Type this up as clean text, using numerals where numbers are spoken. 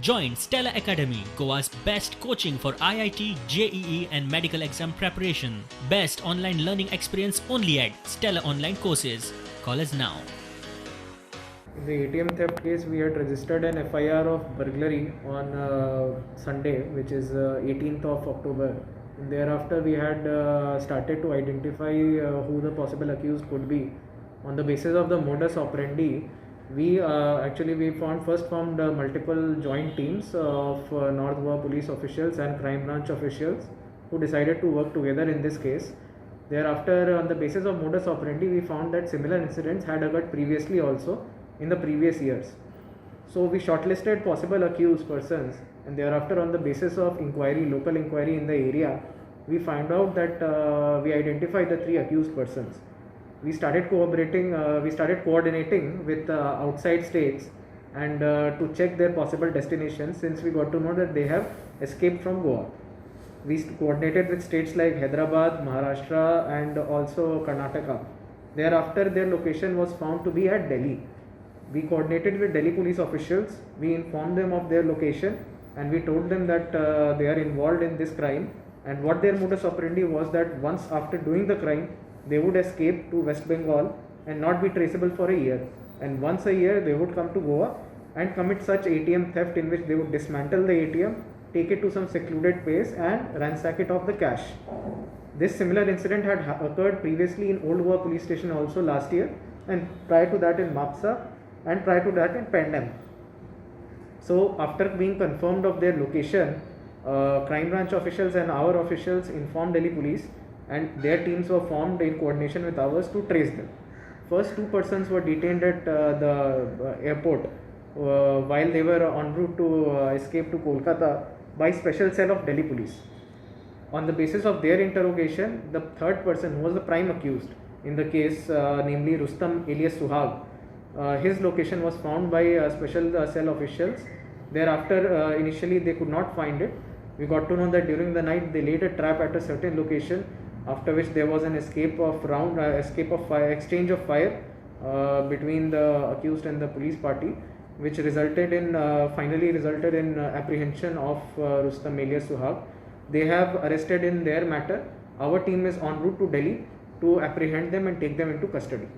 Join Stella Academy, Goa's best coaching for IIT, JEE and medical exam preparation. Best online learning experience only at Stella Online Courses. Call us now. In the ATM theft case, we had registered an FIR of burglary on Sunday, which is 18th of October. And thereafter, we had started to identify who the possible accused could be. On the basis of the modus operandi, we first formed multiple joint teams of North Goa police officials and crime branch officials who decided to work together in this case. Thereafter, on the basis of modus operandi, we found that similar incidents had occurred previously also in the previous years. So we shortlisted possible accused persons, and thereafter, on the basis of local inquiry in the area, we found out that we identified the three accused persons. We started coordinating with outside states and to check their possible destinations, since we got to know that they have escaped from Goa. We coordinated with states like Hyderabad, Maharashtra and also Karnataka. Thereafter, their location was found to be at Delhi. We coordinated with Delhi police officials, we informed them of their location and we told them that they are involved in this crime, and what their modus operandi was that once after doing the crime, they would escape to West Bengal and not be traceable for a year, and once a year they would come to Goa and commit such ATM theft in which they would dismantle the ATM, take it to some secluded place and ransack it of the cash. This similar incident had occurred previously in Old Goa police station also last year, and prior to that in Mapsa, and prior to that in Pendam. So after being confirmed of their location, crime branch officials and our officials informed Delhi police, and their teams were formed in coordination with ours to trace them. First, two persons were detained at the airport while they were en route to escape to Kolkata by special cell of Delhi police. On the basis of their interrogation, the third person, who was the prime accused in the case, namely Rustam alias Suhag, his location was found by special cell officials. Thereafter, initially they could not find it. We got to know that during the night they laid a trap at a certain location, after which there was an exchange of fire between the accused and the police party, which finally resulted in apprehension of Rustam alias Suhag. They have arrested in their matter. Our team is en route to Delhi to apprehend them and take them into custody.